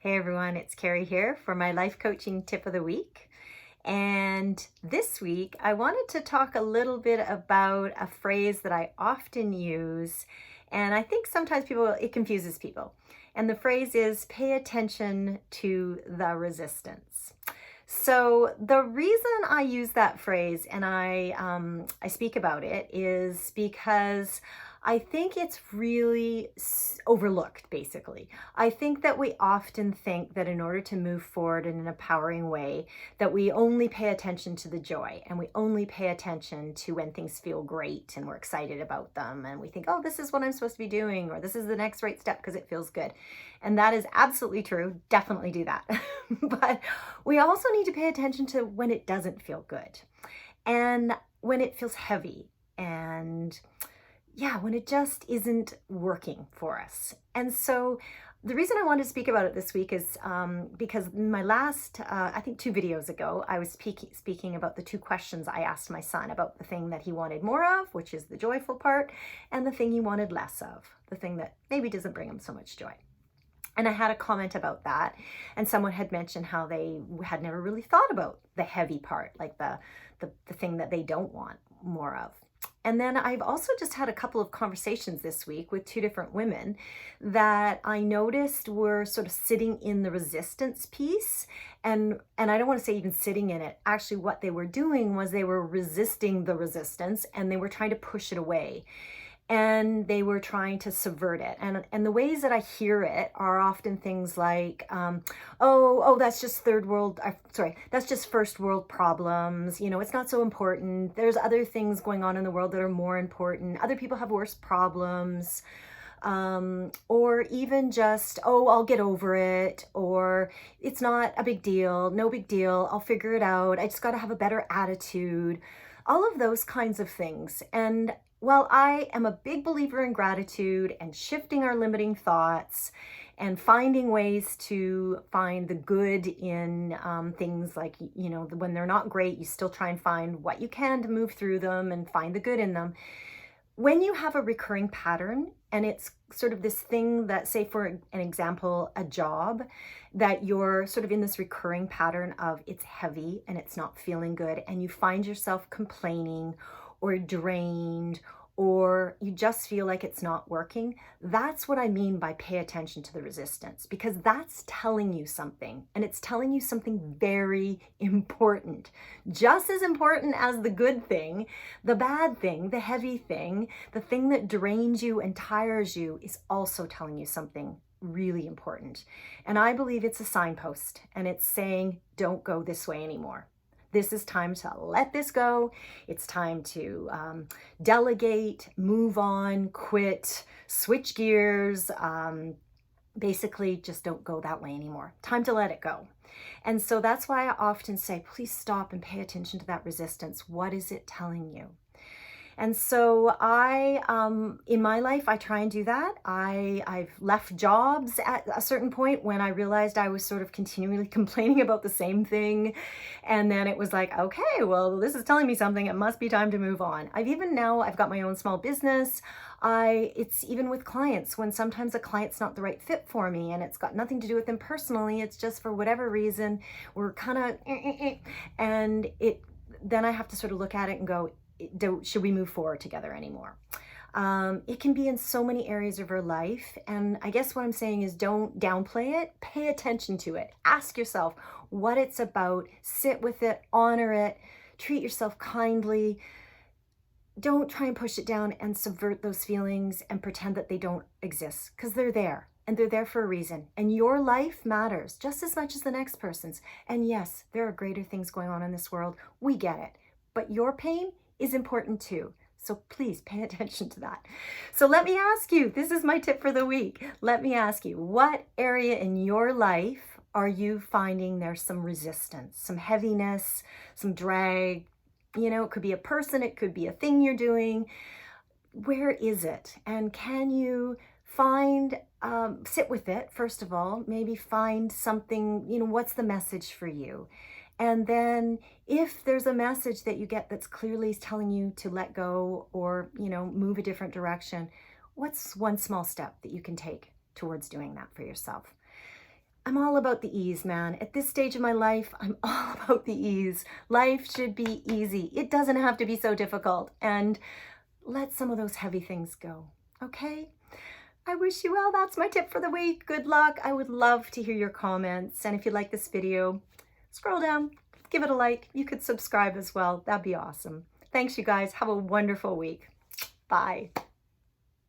Hey everyone, it's Carrie here for my life coaching tip of the week. And this week I wanted to talk a little bit about a phrase that I often use. And I think sometimes it confuses people. And the phrase is pay attention to the resistance. So the reason I use that phrase and I speak about it is because I think it's really overlooked, basically. I think that we often think that in order to move forward in an empowering way, that we only pay attention to the joy and we only pay attention to when things feel great and we're excited about them. And we think, oh, this is what I'm supposed to be doing, or this is the next right step because it feels good. And that is absolutely true. Definitely do that. But we also need to pay attention to when it doesn't feel good and when it feels heavy and when it just isn't working for us. And so the reason I wanted to speak about it this week is because in my last, I think 2 videos ago, I was speaking about the 2 questions I asked my son about the thing that he wanted more of, which is the joyful part, and the thing he wanted less of, the thing that maybe doesn't bring him so much joy. And I had a comment about that, and someone had mentioned how they had never really thought about the heavy part, like the thing that they don't want more of. And then I've also just had a couple of conversations this week with 2 different women that I noticed were sort of sitting in the resistance piece. And I don't want to say even sitting in it. Actually, what they were doing was they were resisting the resistance and they were trying to push it away. And they were trying to subvert it. And the ways that I hear it are often things like, that's just that's just first world problems. You know, it's not so important. There's other things going on in the world that are more important. Other people have worse problems. Or even just, I'll get over it, or it's not a big deal, no big deal, I'll figure it out. I just got to have a better attitude. All of those kinds of things. And while I am a big believer in gratitude and shifting our limiting thoughts and finding ways to find the good in things like, when they're not great, you still try and find what you can to move through them and find the good in them. When you have a recurring pattern and it's sort of this thing that, say for an example, a job, that you're sort of in this recurring pattern of it's heavy and it's not feeling good and you find yourself complaining or drained, or you just feel like it's not working, that's what I mean by pay attention to the resistance, because that's telling you something, and it's telling you something very important. Just as important as the good thing, the bad thing, the heavy thing, the thing that drains you and tires you is also telling you something really important. And I believe it's a signpost, and it's saying, don't go this way anymore. This is time to let this go. It's time to delegate, move on, quit, switch gears. Basically, just don't go that way anymore. Time to let it go. And so that's why I often say, please stop and pay attention to that resistance. What is it telling you? And so in my life, I try and do that. I've left jobs at a certain point when I realized I was sort of continually complaining about the same thing. And then it was like, okay, well, this is telling me something. It must be time to move on. I've got my own small business. It's even with clients, when sometimes a client's not the right fit for me and it's got nothing to do with them personally. It's just for whatever reason, we're kind of, and then I have to sort of look at it and go, should we move forward together anymore? It can be in so many areas of our life. And I guess what I'm saying is don't downplay it, pay attention to it. Ask yourself what it's about, sit with it, honor it, treat yourself kindly. Don't try and push it down and subvert those feelings and pretend that they don't exist, because they're there. And they're there for a reason. And your life matters just as much as the next person's. And yes, there are greater things going on in this world. We get it. But your pain is important too. So please pay attention to that. So let me ask you, this is my tip for the week. Let me ask you, what area in your life are you finding there's some resistance, some heaviness, some drag? It could be a person, it could be a thing you're doing. Where is it? And can you sit with it, first of all, maybe find something, what's the message for you? And then if there's a message that you get that's clearly telling you to let go or, move a different direction, what's one small step that you can take towards doing that for yourself? I'm all about the ease, man. At this stage of my life, I'm all about the ease. Life should be easy. It doesn't have to be so difficult. And let some of those heavy things go, okay? I wish you well. That's my tip for the week. Good luck. I would love to hear your comments. And if you like this video, scroll down, give it a like. You could subscribe as well. That'd be awesome. Thanks, you guys. Have a wonderful week. Bye.